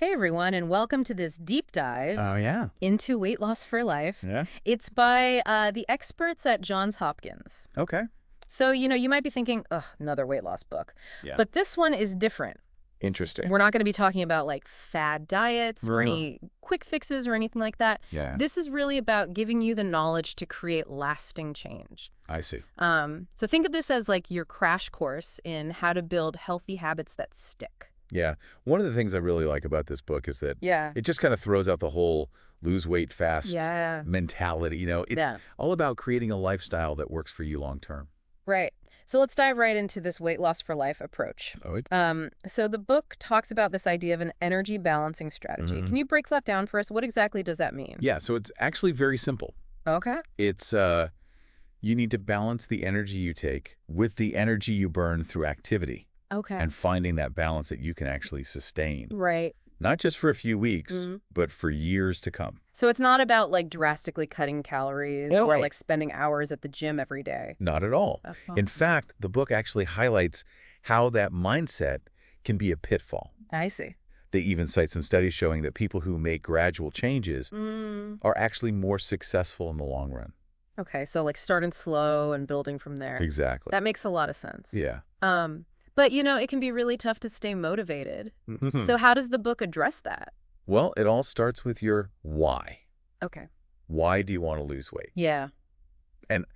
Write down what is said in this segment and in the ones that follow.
Hey everyone, and welcome to this deep dive Oh, yeah. into weight loss for life. Yeah. It's by the experts at Johns Hopkins. Okay. So, you might be thinking, ugh, another weight loss book. Yeah. But this one is different. Interesting. We're not going to be talking about like fad diets or Right. any quick fixes or anything like that. Yeah. This is really about giving you the knowledge to create lasting change. I see. So think of this as like your crash course in how to build healthy habits that stick. Yeah. One of the things I really like about this book is that Yeah. it just kind of throws out the whole lose weight fast Yeah. mentality. It's all about creating a lifestyle that works for you long term. Right. So let's dive right into this weight loss for life approach. Oh, So the book talks about this idea of an energy balancing strategy. Mhm. Can you break that down for us? What exactly does that mean? Yeah. So it's actually very simple. Okay. It's you need to balance the energy you take with the energy you burn through activity Okay. and finding that balance that you can actually sustain. Right. Not just for a few weeks, Mhm. but for years to come. So it's not about like drastically cutting calories No or way. like spending hours at the gym every day. Not at all. Oh, In fact, the book actually highlights how that mindset can be a pitfall. I see. They even cite some studies showing that people who make gradual changes are actually more successful in the long run. Okay. So like starting slow and building from there. Exactly. That makes a lot of sense. Yeah. But it can be really tough to stay motivated. So how does the book address that? Well, it all starts with your why. Okay. Why do you want to lose weight? Yeah. And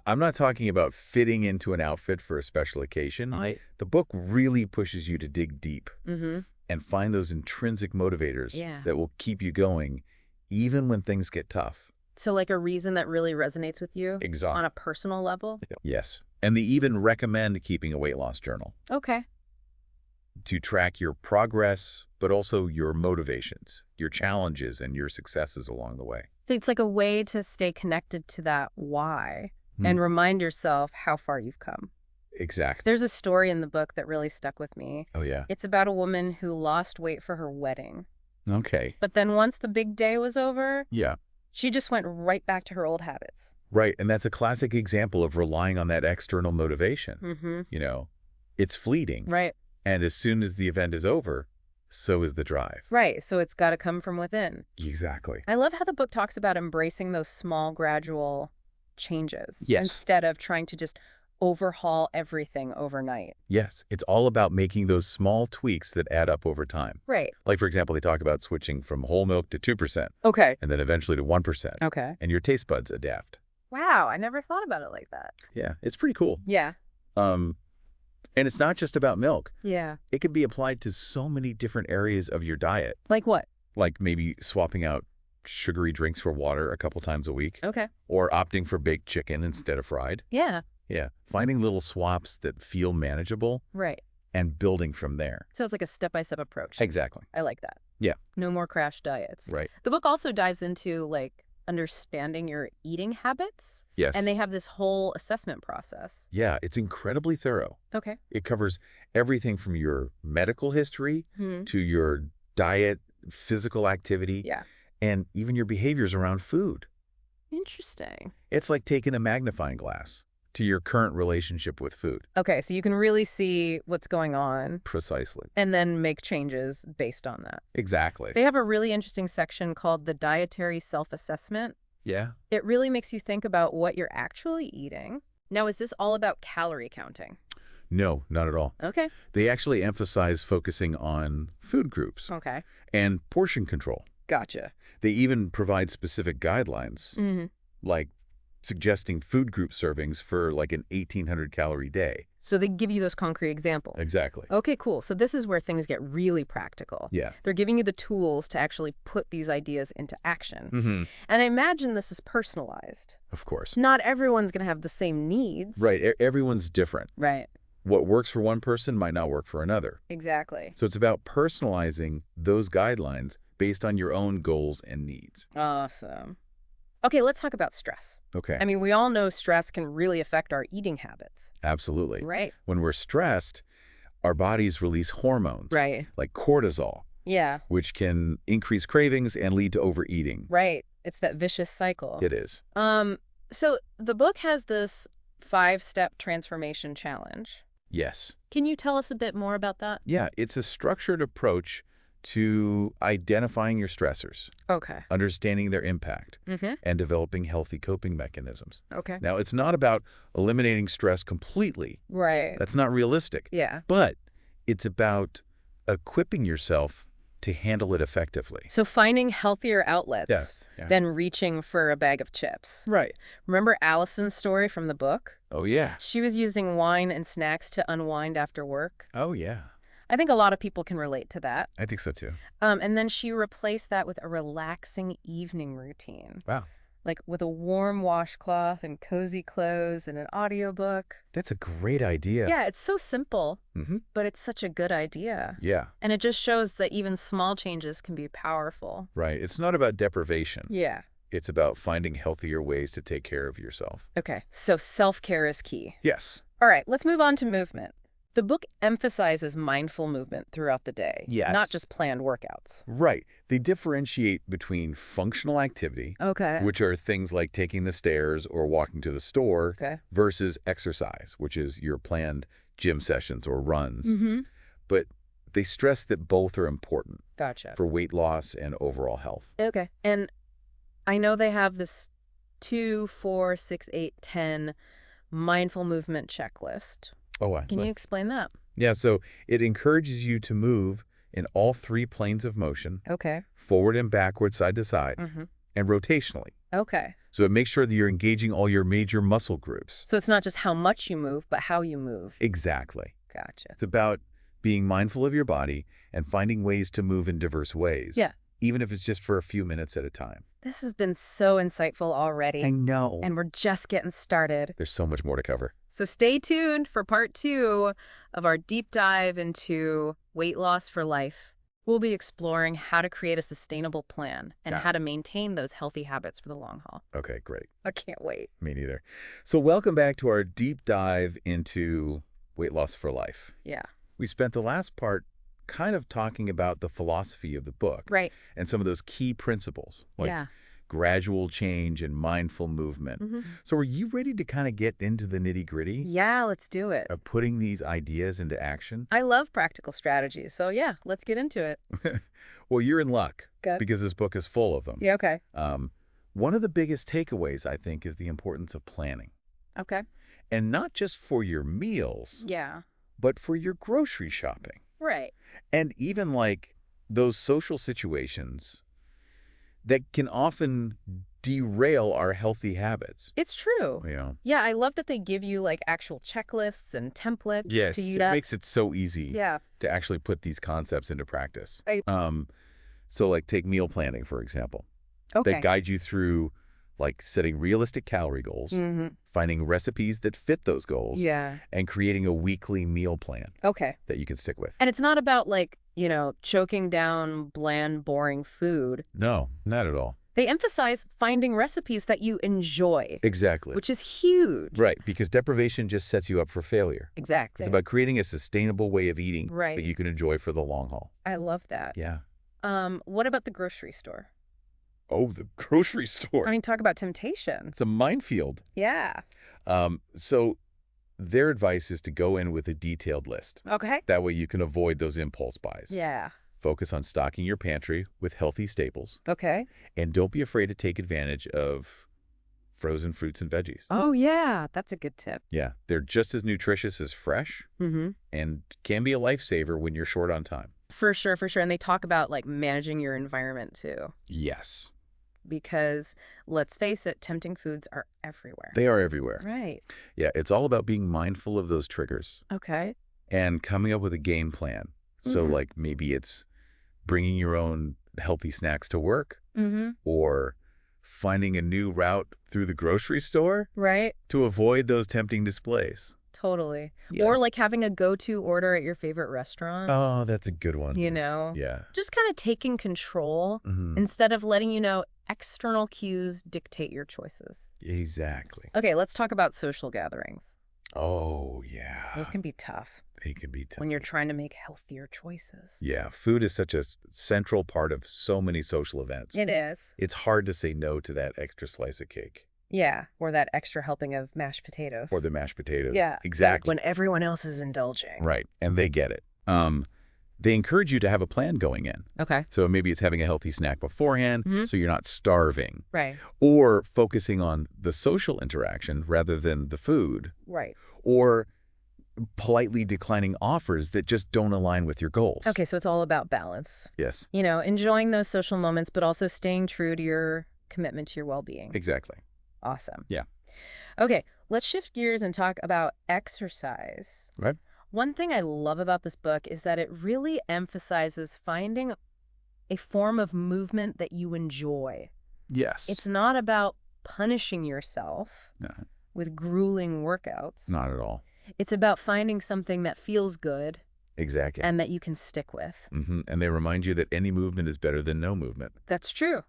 I'm not talking about fitting into an outfit for a special occasion. The book really pushes you to dig deep Mm-hmm. and find those intrinsic motivators Yeah. that will keep you going even when things get tough. So like a reason that really resonates with you Exactly. on a personal level? Yes. And they even recommend keeping a weight loss journal Okay. to track your progress, but also your motivations, your challenges, and your successes along the way. So it's like a way to stay connected to that why Hmm. and remind yourself how far you've come. Exactly. There's a story in the book that really stuck with me. Oh, yeah. It's about a woman who lost weight for her wedding. Okay. But then once the big day was over, Yeah. she just went right back to her old habits. Right. And that's a classic example of relying on that external motivation. Mm-hmm. It's fleeting. Right. And as soon as the event is over, so is the drive. Right. So it's got to come from within. Exactly. I love how the book talks about embracing those small, gradual changes Yes. instead of trying to just overhaul everything overnight. Yes. It's all about making those small tweaks that add up over time. Right. Like, for example, they talk about switching from whole milk to 2% Okay. and then eventually to 1%. Okay. And your taste buds adapt. Wow. I never thought about it like that. Yeah, it's pretty cool. Yeah. And it's not just about milk. Yeah. It can be applied to so many different areas of your diet, Like what? like maybe swapping out sugary drinks for water a couple times a week, Okay. or opting for baked chicken instead of fried. Yeah. Yeah, finding little swaps that feel manageable Right. and building from there. So it's like a step-by-step approach. Exactly. I like that. Yeah. No more crash diets. Right. The book also dives into like understanding your eating habits. Yes. And they have this whole assessment process. Yeah, it's incredibly thorough. Okay. It covers everything from your medical history Hmm. to your diet, physical activity, Yeah. and even your behaviors around food. Interesting. It's like taking a magnifying glass to your current relationship with food. Okay, so you can really see what's going on Precisely. and then make changes based on that. Exactly. They have a really interesting section called the dietary self-assessment. Yeah. It really makes you think about what you're actually eating. Now, is this all about calorie counting? No, not at all. Okay. They actually emphasize focusing on food groups Okay. and portion control. Gotcha. They even provide specific guidelines, Mm-hmm. like suggesting food group servings for like an 1,800 calorie day. So they give you those concrete examples. Exactly. Okay, cool. So this is where things get really practical. Yeah. They're giving you the tools to actually put these ideas into action. Mm-hmm. And I imagine this is personalized. Of course. Not everyone's going to have the same needs. Right. Everyone's different. Right. What works for one person might not work for another. Exactly. So it's about personalizing those guidelines based on your own goals and needs. Awesome. Okay, let's talk about stress. Okay. I mean, we all know stress can really affect our eating habits. Absolutely. Right. When we're stressed, our bodies release hormones Right. like cortisol, Yeah. which can increase cravings and lead to overeating. Right. It's that vicious cycle. It is. So the book has this 5-step transformation challenge. Yes. Can you tell us a bit more about that? Yeah, it's a structured approach to identifying your stressors, Okay. understanding their impact, and developing healthy coping mechanisms. Okay. Now, it's not about eliminating stress completely. Right. That's not realistic. Yeah. But it's about equipping yourself to handle it effectively. So finding healthier outlets Yeah. than reaching for a bag of chips. Right. Remember Allison's story from the book? Oh, yeah. She was using wine and snacks to unwind after work. Oh, yeah. I think a lot of people can relate to that. I think so, too. And then she replaced that with a relaxing evening routine. Wow. Like with a warm washcloth and cozy clothes and an audiobook. That's a great idea. Yeah, it's so simple, but it's such a good idea. Yeah. And it just shows that even small changes can be powerful. Right. It's not about deprivation. Yeah. It's about finding healthier ways to take care of yourself. Okay, so self-care is key. Yes. All right, let's move on to movement. The book emphasizes mindful movement throughout the day, not just planned workouts. Right. They differentiate between functional activity, which are things like taking the stairs or walking to the store, versus exercise, which is your planned gym sessions or runs. But they stress that both are important for weight loss and overall health. Okay. And I know they have this 2, 4, 6, 8, 10 mindful movement checklist. Oh, Can you explain that? Yeah, so it encourages you to move in all 3 planes of motion, forward and backward, side to side, and rotationally. Okay. So it makes sure that you're engaging all your major muscle groups. So it's not just how much you move, but how you move. Exactly. Gotcha. It's about being mindful of your body and finding ways to move in diverse ways. Yeah. Even if it's just for a few minutes at a time. This has been so insightful already. I know. And we're just getting started. There's so much more to cover. So stay tuned for part 2 of our deep dive into weight loss for life. We'll be exploring how to create a sustainable plan and how to maintain those healthy habits for the long haul. Okay, great. I can't wait. Me neither. So welcome back to our deep dive into weight loss for life. Yeah. We spent the last part kind of talking about the philosophy of the book. Right. And some of those key principles, like gradual change and mindful movement. So are you ready to kind of get into the nitty-gritty? Yeah, let's do it. Of putting these ideas into action? I love practical strategies, so yeah, let's get into it. Well, you're in luck. Good. Because this book is full of them. Yeah, okay. One of the biggest takeaways, I think, is the importance of planning. Okay. And not just for your meals, but for your grocery shopping. Right. And even like those social situations that can often derail our healthy habits. It's true. Yeah, I love that they give you like actual checklists and templates to use. It makes it so easy to actually put these concepts into practice. So like take meal planning, for example. They guide you through like setting realistic calorie goals, finding recipes that fit those goals, and creating a weekly meal plan that you can stick with. And it's not about like, you know, choking down bland, boring food. No, not at all. They emphasize finding recipes that you enjoy. Exactly. Which is huge. Right, because deprivation just sets you up for failure. Exactly. It's about creating a sustainable way of eating that you can enjoy for the long haul. I love that. Yeah. What about the grocery store? Oh, the grocery store. I mean, talk about temptation. It's a minefield. Yeah. So their advice is to go in with a detailed list. Okay. That way you can avoid those impulse buys. Yeah. Focus on stocking your pantry with healthy staples. Okay. And don't be afraid to take advantage of frozen fruits and veggies. Oh, yeah. That's a good tip. Yeah. They're just as nutritious as fresh and can be a lifesaver when you're short on time. For sure, for sure. And they talk about like managing your environment too. Yes. Because let's face it, tempting foods are everywhere. They are everywhere. Right. Yeah, it's all about being mindful of those triggers. Okay. And coming up with a game plan. So like maybe it's bringing your own healthy snacks to work or finding a new route through the grocery store to avoid those tempting displays. Totally. Yeah. Or like having a go-to order at your favorite restaurant. Oh, that's a good one. You know? Yeah. Just kind of taking control instead of letting, you know, external cues dictate your choices. Exactly. Okay, let's talk about social gatherings. Oh, yeah. Those can be tough. They can be tough. When you're trying to make healthier choices. Yeah, food is such a central part of so many social events. It is. It's hard to say no to that extra slice of cake. Yeah, or that extra helping of mashed potatoes. Or the mashed potatoes. Yeah. Exactly. When everyone else is indulging. Right, and they get it. They encourage you to have a plan going in. Okay. So maybe it's having a healthy snack beforehand so you're not starving. Right. Or focusing on the social interaction rather than the food. Right. Or politely declining offers that just don't align with your goals. Okay, so it's all about balance. Yes. Enjoying those social moments, but also staying true to your commitment to your well-being. Exactly. Awesome. Yeah. Okay, let's shift gears and talk about exercise. Right. One thing I love about this book is that it really emphasizes finding a form of movement that you enjoy. Yes. It's not about punishing yourself with grueling workouts. Not at all. It's about finding something that feels good. Exactly. And that you can stick with. And they remind you that any movement is better than no movement. That's true.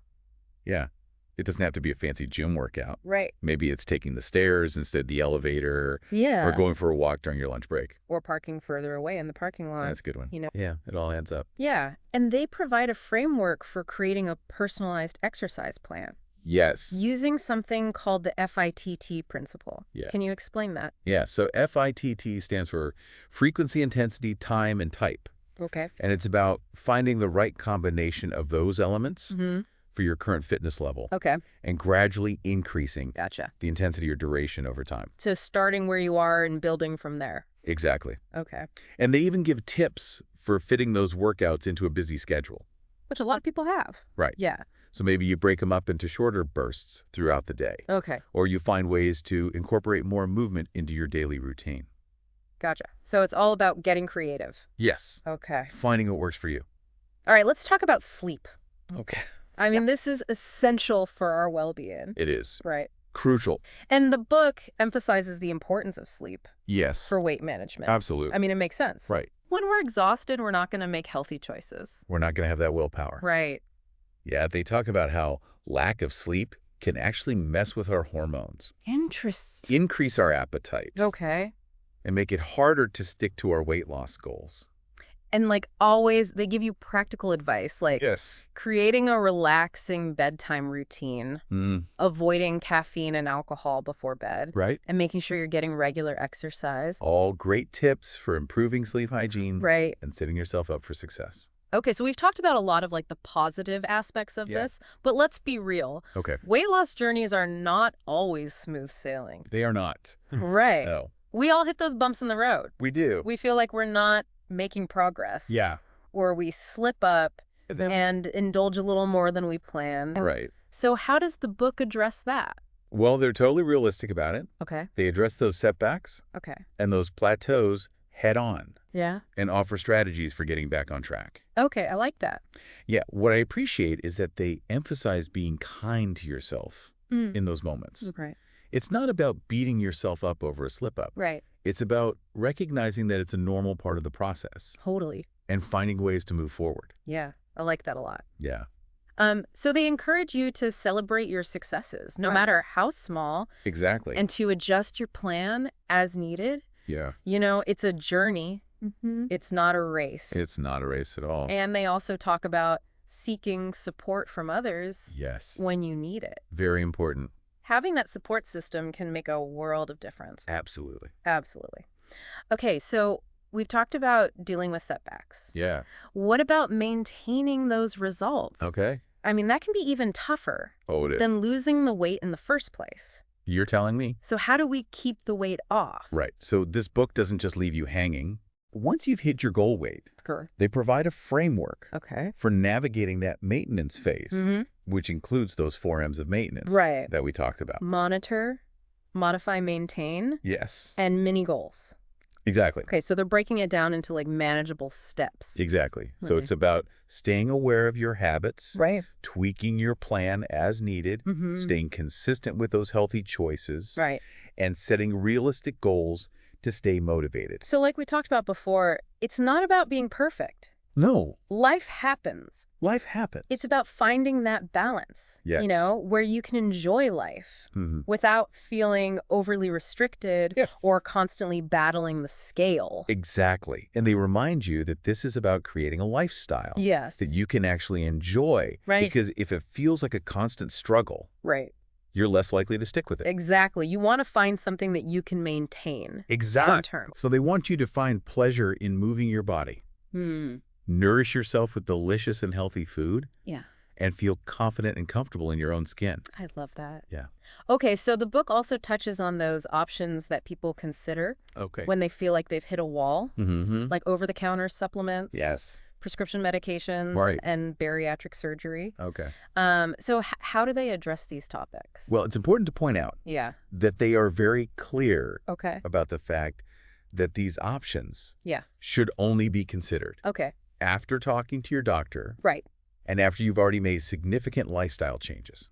Yeah. It doesn't have to be a fancy gym workout. Right. Maybe it's taking the stairs instead of the elevator. Yeah. Or going for a walk during your lunch break. Or parking further away in the parking lot. That's a good one. Yeah, it all adds up. Yeah. And they provide a framework for creating a personalized exercise plan. Yes. Using something called the FITT principle. Yeah. Can you explain that? Yeah. So FITT stands for frequency, intensity, time, and type. Okay. And it's about finding the right combination of those elements for your current fitness level. Okay. And gradually increasing Gotcha. the intensity or duration over time. So starting where you are and building from there. Exactly. Okay. And they even give tips for fitting those workouts into a busy schedule. Which a lot of people have. Right. Yeah. So maybe you break them up into shorter bursts throughout the day. Okay. Or you find ways to incorporate more movement into your daily routine. Gotcha. So it's all about getting creative. Yes. Okay. Finding what works for you. All right, let's talk about sleep. Okay. I mean, this is essential for our well-being. It is. Right. Crucial. And the book emphasizes the importance of sleep. Yes. For weight management. Absolutely. I mean, it makes sense. Right. When we're exhausted, we're not going to make healthy choices. We're not going to have that willpower. Right. Yeah, they talk about how lack of sleep can actually mess with our hormones. Interesting. Increase our appetite. Okay. And make it harder to stick to our weight loss goals. And like always, they give you practical advice, like creating a relaxing bedtime routine, avoiding caffeine and alcohol before bed, right, and making sure you're getting regular exercise. All great tips for improving sleep hygiene, right, and setting yourself up for success. Okay, so we've talked about a lot of like the positive aspects of this, but let's be real. Okay. Weight loss journeys are not always smooth sailing. They are not. Right. No. We all hit those bumps in the road. We do. We feel like we're not making progress. Yeah. Or we slip up and indulge a little more than we planned. Right. So how does the book address that? Well, they're totally realistic about it. Okay. They address those setbacks. Okay. And those plateaus head on. Yeah. And offer strategies for getting back on track. Okay, I like that. Yeah, what I appreciate is that they emphasize being kind to yourself in those moments. Right. It's not about beating yourself up over a slip-up. Right. It's about recognizing that it's a normal part of the process. Totally. And finding ways to move forward. Yeah, I like that a lot. Yeah. So they encourage you to celebrate your successes, no matter how small. Exactly. And to adjust your plan as needed. Yeah. You know, it's a journey. It's not a race. It's not a race at all. And they also talk about seeking support from others when you need it. Very important. Having that support system can make a world of difference. Absolutely. Absolutely. Okay, so we've talked about dealing with setbacks. Yeah. What about maintaining those results? Okay. I mean, that can be even tougher than losing the weight in the first place. You're telling me. So how do we keep the weight off? Right. So this book doesn't just leave you hanging. Once you've hit your goal weight, they provide a framework for navigating that maintenance phase, which includes those 4 M's of maintenance that we talked about. Monitor, modify, maintain. Yes. And mini goals. Exactly. Okay, so they're breaking it down into like manageable steps. Exactly. So it's about staying aware of your habits, tweaking your plan as needed, staying consistent with those healthy choices, and setting realistic goals to stay motivated. So like we talked about before, it's not about being perfect. No. Life happens. Life happens. It's about finding that balance, you know, where you can enjoy life without feeling overly restricted or constantly battling the scale. Exactly. And they remind you that this is about creating a lifestyle that you can actually enjoy. Because if it feels like a constant struggle, you're less likely to stick with it. Exactly. You want to find something that you can maintain. Exactly. Short term. So they want you to find pleasure in moving your body. Nourish yourself with delicious and healthy food. Yeah. And feel confident and comfortable in your own skin. I love that. Yeah. Okay, so the book also touches on those options that people consider when they feel like they've hit a wall, like over-the-counter supplements, yes, prescription medications, and bariatric surgery. Okay. So how do they address these topics? Well, it's important to point out that they are very clear about the fact that these options should only be considered after talking to your doctor. Right. And after you've already made significant lifestyle changes.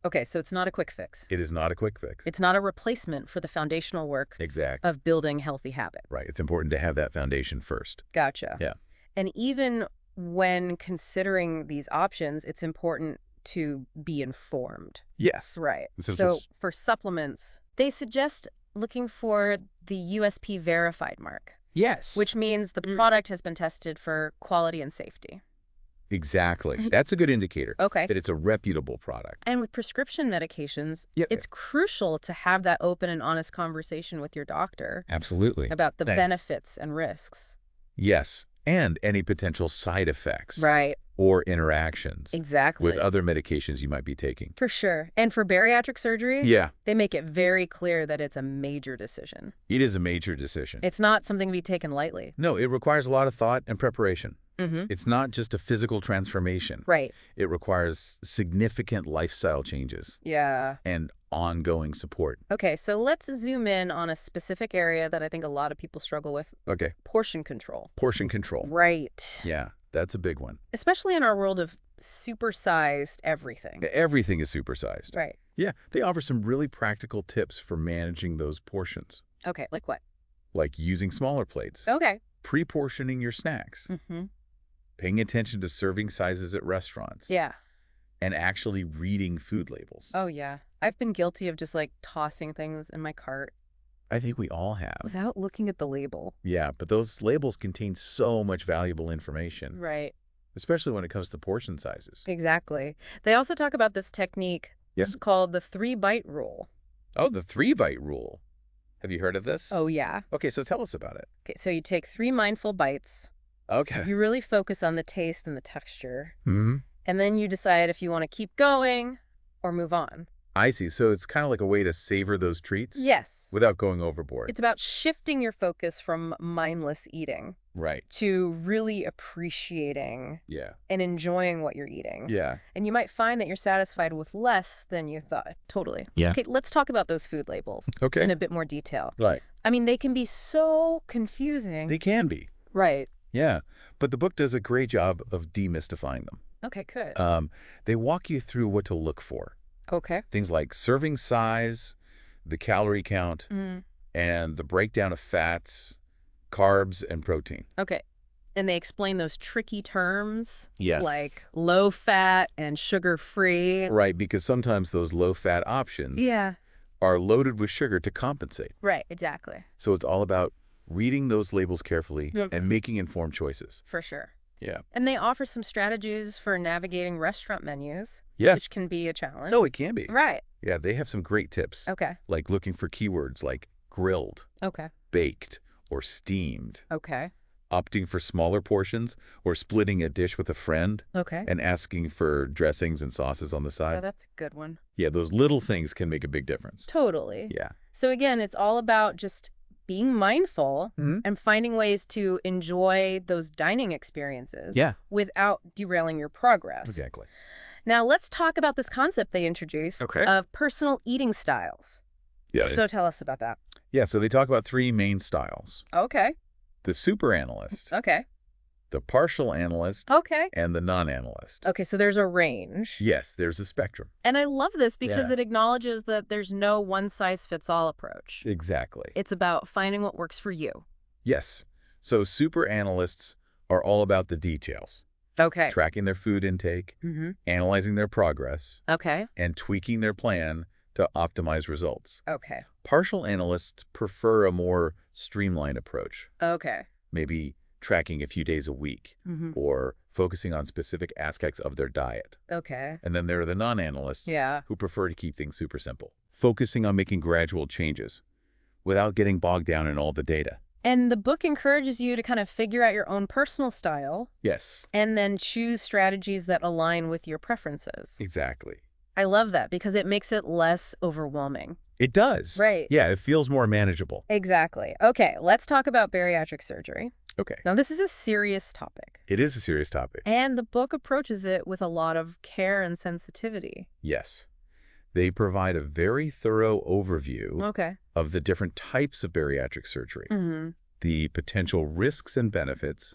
Okay, so it's not a quick fix. It is not a quick fix. It's not a replacement for the foundational work of building healthy habits. Right. It's important to have that foundation first. Gotcha. Yeah. And even when considering these options, it's important to be informed. Yes. Right. So for supplements, they suggest looking for the USP verified mark. Yes. Which means the product has been tested for quality and safety. Exactly. That's a good indicator that it's a reputable product. And with prescription medications, it's crucial to have that open and honest conversation with your doctor. Absolutely. About the benefits and risks. Yes. And any potential side effects. Right. Or interactions. Exactly. With other medications you might be taking. For sure. And for bariatric surgery, they make it very clear that it's a major decision. It is a major decision. It's not something to be taken lightly. No, it requires a lot of thought and preparation. It's not just a physical transformation. Right. It requires significant lifestyle changes. Yeah. And ongoing support. Okay, so let's zoom in on a specific area that I think a lot of people struggle with. Okay. Portion control. Portion control. Right. Yeah, that's a big one. Especially in our world of supersized everything. Everything is supersized. Right. Yeah, they offer some really practical tips for managing those portions. Okay, like what? Like using smaller plates. Okay. Pre-portioning your snacks. Paying attention to serving sizes at restaurants. Yeah. And actually reading food labels. Oh, yeah. I've been guilty of just like tossing things in my cart. I think we all have. Without looking at the label. Yeah, but those labels contain so much valuable information. Right. Especially when it comes to portion sizes. Exactly. They also talk about this technique. Yes. It's called the 3-bite rule. Oh, the 3-bite rule. Have you heard of this? Oh, yeah. Okay, so tell us about it. Okay, so you take 3 mindful bites. Okay. You really focus on the taste and the texture. And then you decide if you want to keep going or move on. I see. So it's kind of like a way to savor those treats? Yes. Without going overboard. It's about shifting your focus from mindless eating. Right. To really appreciating and enjoying what you're eating. Yeah. And you might find that you're satisfied with less than you thought. Totally. Yeah. Okay, let's talk about those food labels in a bit more detail. Right. I mean, they can be so confusing. They can be. Right. Yeah. But the book does a great job of demystifying them. Okay, good. They walk you through what to look for. Okay. Things like serving size, the calorie count, and the breakdown of fats, carbs, and protein. Okay. And they explain those tricky terms. Yes. Like low fat and sugar free. Right, because sometimes those low fat options are loaded with sugar to compensate. Right, exactly. So it's all about reading those labels carefully and making informed choices. For sure. Yeah. And they offer some strategies for navigating restaurant menus. Yeah. Which can be a challenge. No, it can be. Right. Yeah, they have some great tips. Okay. Like looking for keywords like grilled, baked, or steamed. Okay. Opting for smaller portions or splitting a dish with a friend. Okay. And asking for dressings and sauces on the side. Oh, that's a good one. Yeah, those little things can make a big difference. Totally. Yeah. So again, it's all about just being mindful and finding ways to enjoy those dining experiences without derailing your progress. Exactly. Now, let's talk about this concept they introduced of personal eating styles. Yeah. So tell us about that. Yeah, so they talk about 3 main styles. Okay. The super analyst. Okay. The partial analyst. Okay. And the non-analyst. Okay, so there's a range. Yes, there's a spectrum. And I love this because it acknowledges that there's no one-size-fits-all approach. Exactly. It's about finding what works for you. Yes. So super analysts are all about the details. Okay. Tracking their food intake, analyzing their progress, and tweaking their plan to optimize results. Okay. Partial analysts prefer a more streamlined approach. Okay. Maybe tracking a few days a week or focusing on specific aspects of their diet. Okay. And then there are the non-analysts who prefer to keep things super simple, focusing on making gradual changes without getting bogged down in all the data. And the book encourages you to kind of figure out your own personal style. Yes. And then choose strategies that align with your preferences. Exactly. I love that because it makes it less overwhelming. It does. Right. Yeah, it feels more manageable. Exactly. Okay, let's talk about bariatric surgery. Okay. Now, this is a serious topic. It is a serious topic. And the book approaches it with a lot of care and sensitivity. Yes. They provide a very thorough overview of the different types of bariatric surgery, the potential risks and benefits,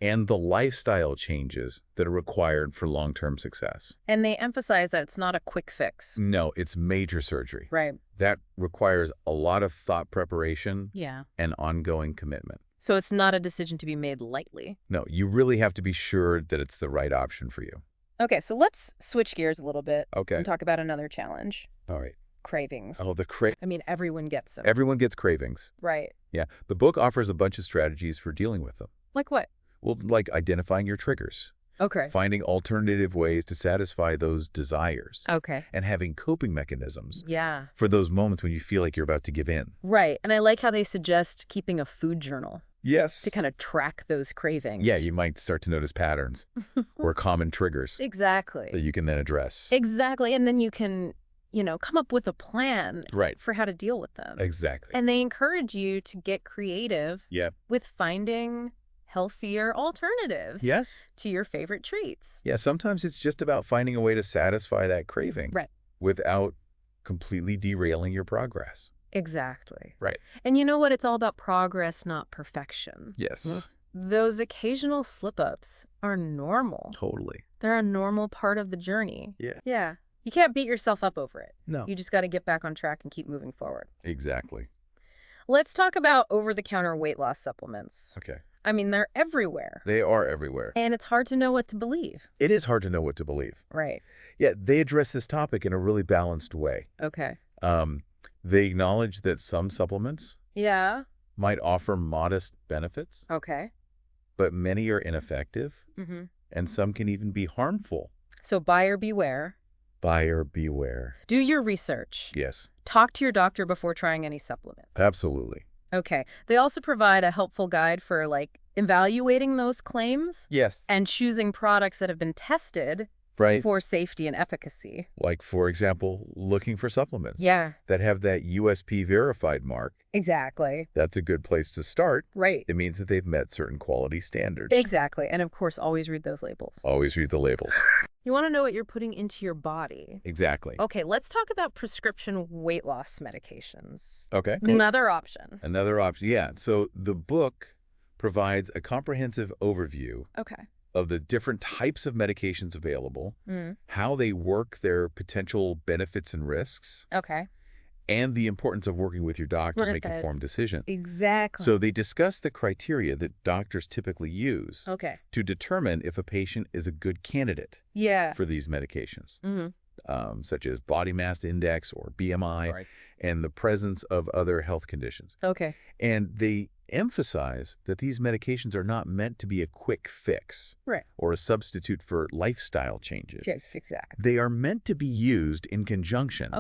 and the lifestyle changes that are required for long-term success. And they emphasize that it's not a quick fix. No, it's major surgery. Right. That requires a lot of thought preparation Yeah. and ongoing commitment. So it's not a decision to be made lightly. No, you really have to be sure that it's the right option for you. Okay, so let's switch gears a little bit and talk about another challenge. All right. Cravings. Oh, I mean, everyone gets them. Everyone gets cravings. Right. Yeah. The book offers a bunch of strategies for dealing with them. Like what? Well, like identifying your triggers. Okay. Finding alternative ways to satisfy those desires. Okay. And having coping mechanisms. Yeah. For those moments when you feel like you're about to give in. Right. And I like how they suggest keeping a food journal. Yes. To kind of track those cravings. Yeah, you might start to notice patterns or common triggers. Exactly. That you can then address. Exactly. And then you can, come up with a plan for how to deal with them. Exactly. And they encourage you to get creative with finding healthier alternatives to your favorite treats. Yeah, sometimes it's just about finding a way to satisfy that craving without completely derailing your progress. Exactly. Right. And you know what? It's all about progress, not perfection. Yes. Those occasional slip-ups are normal. Totally. They're a normal part of the journey. Yeah. Yeah. You can't beat yourself up over it. No. You just got to get back on track and keep moving forward. Exactly. Let's talk about over-the-counter weight loss supplements. Okay. I mean, they're everywhere. They are everywhere. And it's hard to know what to believe. It is hard to know what to believe. Right. Yeah, they address this topic in a really balanced way. Okay. They acknowledge that some supplements might offer modest benefits. Okay. But many are ineffective, and some can even be harmful. So buyer beware. Buyer beware. Do your research. Yes. Talk to your doctor before trying any supplement. Absolutely. Okay. They also provide a helpful guide for, evaluating those claims. Yes. And choosing products that have been tested for safety and efficacy. Like, for example, looking for supplements. Yeah. That have that USP verified mark. Exactly. That's a good place to start. Right. It means that they've met certain quality standards. Exactly. And of course, always read those labels. Always read the labels. You want to know what you're putting into your body. Exactly. Okay, let's talk about prescription weight loss medications. Okay. Another option. Another option. Yeah. So the book provides a comprehensive overview of the different types of medications available, how they work, their potential benefits and risks, and the importance of working with your doctor to make informed decisions. Exactly. So they discuss the criteria that doctors typically use to determine if a patient is a good candidate for these medications, such as body mass index or BMI, and the presence of other health conditions. Okay. And they emphasize that these medications are not meant to be a quick fix or a substitute for lifestyle changes. Yes, exactly. They are meant to be used in conjunction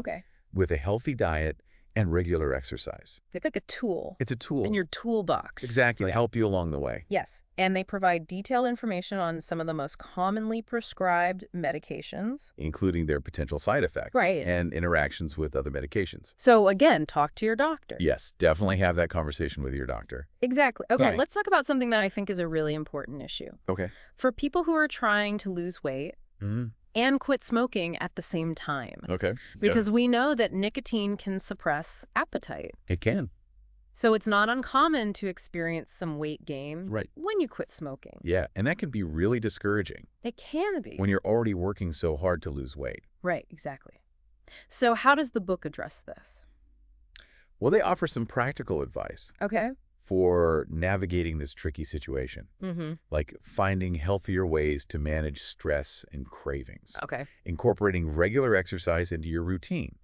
with a healthy diet and regular exercise. It's like a tool. It's a tool. In your toolbox. Exactly. To help you along the way. Yes. And they provide detailed information on some of the most commonly prescribed medications. Including their potential side effects. Right. And interactions with other medications. So again, talk to your doctor. Yes. Definitely have that conversation with your doctor. Exactly. Okay. Let's talk about something that I think is a really important issue. Okay. For people who are trying to lose weight, and quit smoking at the same time. Okay. Because we know that nicotine can suppress appetite. It can. So it's not uncommon to experience some weight gain when you quit smoking. Yeah, and that can be really discouraging. It can be. When you're already working so hard to lose weight. Right, exactly. So how does the book address this? Well, they offer some practical advice. Okay. For navigating this tricky situation, like finding healthier ways to manage stress and cravings, incorporating regular exercise into your routine,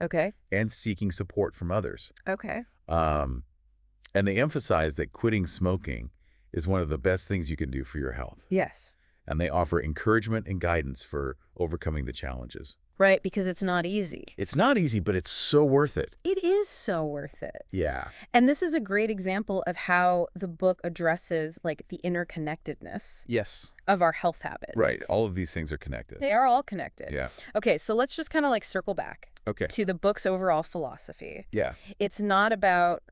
and seeking support from others. And they emphasize that quitting smoking is one of the best things you can do for your health. Yes. and they offer encouragement and guidance for overcoming the challenges. Right, because it's not easy. It's not easy, but it's so worth it. It is so worth it. Yeah. And this is a great example of how the book addresses like the interconnectedness Yes. of our health habits. Right. All of these things are connected. They are all connected. Yeah. Okay, so let's just kind of like circle back to the book's overall philosophy. Yeah. It's not about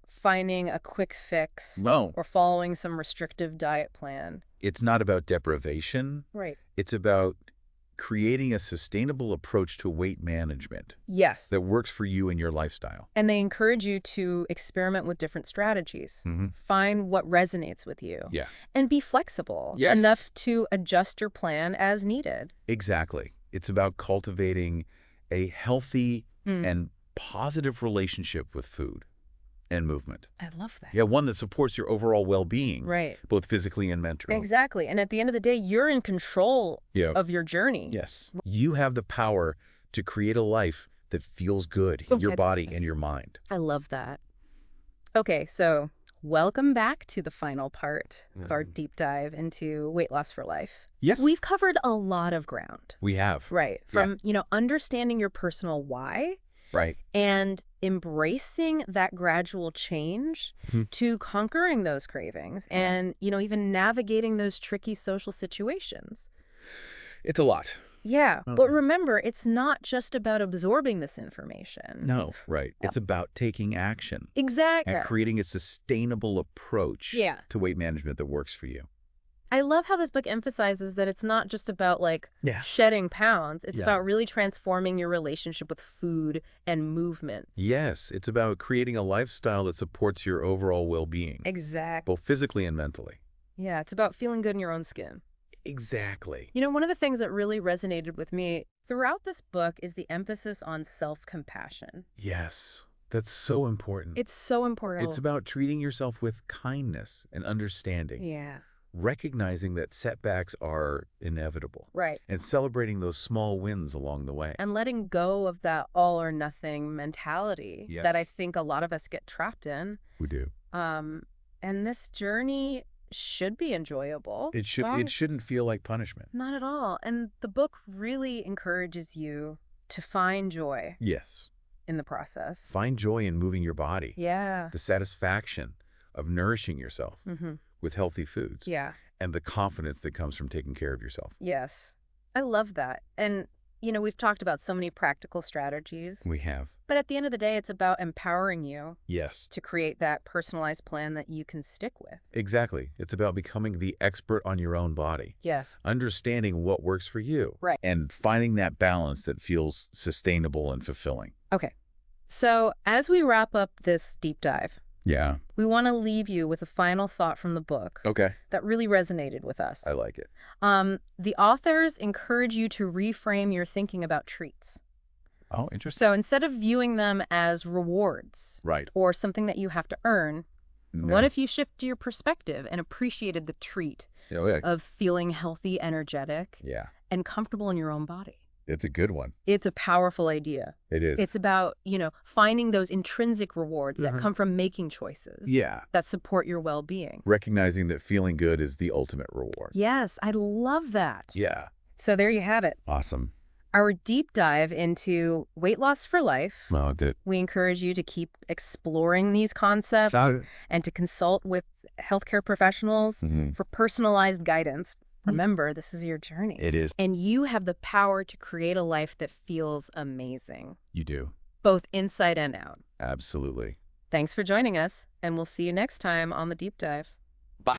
finding a quick fix or following some restrictive diet plan. It's not about deprivation. Right. It's about creating a sustainable approach to weight management. Yes. That works for you and your lifestyle. And they encourage you to experiment with different strategies. Find what resonates with you. Yeah. And be flexible enough to adjust your plan as needed. Exactly. It's about cultivating a healthy and positive relationship with food and movement. I love that. Yeah, one that supports your overall well-being. Right. Both physically and mentally. Exactly. And at the end of the day, you're in control of your journey. Yes. You have the power to create a life that feels good in your body and your mind. I love that. Okay, so welcome back to the final part of our deep dive into weight loss for life. Yes. We've covered a lot of ground. We have. Right. From, understanding your personal why. Right. And embracing that gradual change to conquering those cravings and, even navigating those tricky social situations. It's a lot. Yeah. But remember, it's not just about absorbing this information. No. Right. It's about taking action. Exactly. And creating a sustainable approach to weight management that works for you. I love how this book emphasizes that it's not just about shedding pounds. It's about really transforming your relationship with food and movement. Yes, it's about creating a lifestyle that supports your overall well-being. Exactly. Both physically and mentally. Yeah, it's about feeling good in your own skin. Exactly. One of the things that really resonated with me throughout this book is the emphasis on self-compassion. Yes, that's so important. It's so important. It's about treating yourself with kindness and understanding. Yeah. Recognizing that setbacks are inevitable. Right. And celebrating those small wins along the way. And letting go of that all or nothing mentality that I think a lot of us get trapped in. We do. And this journey should be enjoyable. It shouldn't feel like punishment. Not at all. And the book really encourages you to find joy. Yes. In the process. Find joy in moving your body. Yeah. The satisfaction of nourishing yourself. With healthy foods. Yeah. And the confidence that comes from taking care of yourself. Yes. I love that. And, we've talked about so many practical strategies. We have. But at the end of the day, it's about empowering you. Yes. To create that personalized plan that you can stick with. Exactly. It's about becoming the expert on your own body. Yes. Understanding what works for you. Right. And finding that balance that feels sustainable and fulfilling. Okay. So as we wrap up this deep dive, we want to leave you with a final thought from the book. Okay. That really resonated with us. I like it. The authors encourage you to reframe your thinking about treats. Oh, interesting. So instead of viewing them as rewards or something that you have to earn, what if you shift your perspective and appreciated the treat of feeling healthy, energetic, and comfortable in your own body? It's a good one. It's a powerful idea. It is. It's about, finding those intrinsic rewards that come from making choices that support your well-being. Recognizing that feeling good is the ultimate reward. Yes, I love that. Yeah. So there you have it. Awesome. Our deep dive into weight loss for life. Well, we encourage you to keep exploring these concepts and to consult with healthcare professionals for personalized guidance. Remember, this is your journey. It is. And you have the power to create a life that feels amazing. You do. Both inside and out. Absolutely. Thanks for joining us, and we'll see you next time on The Deep Dive.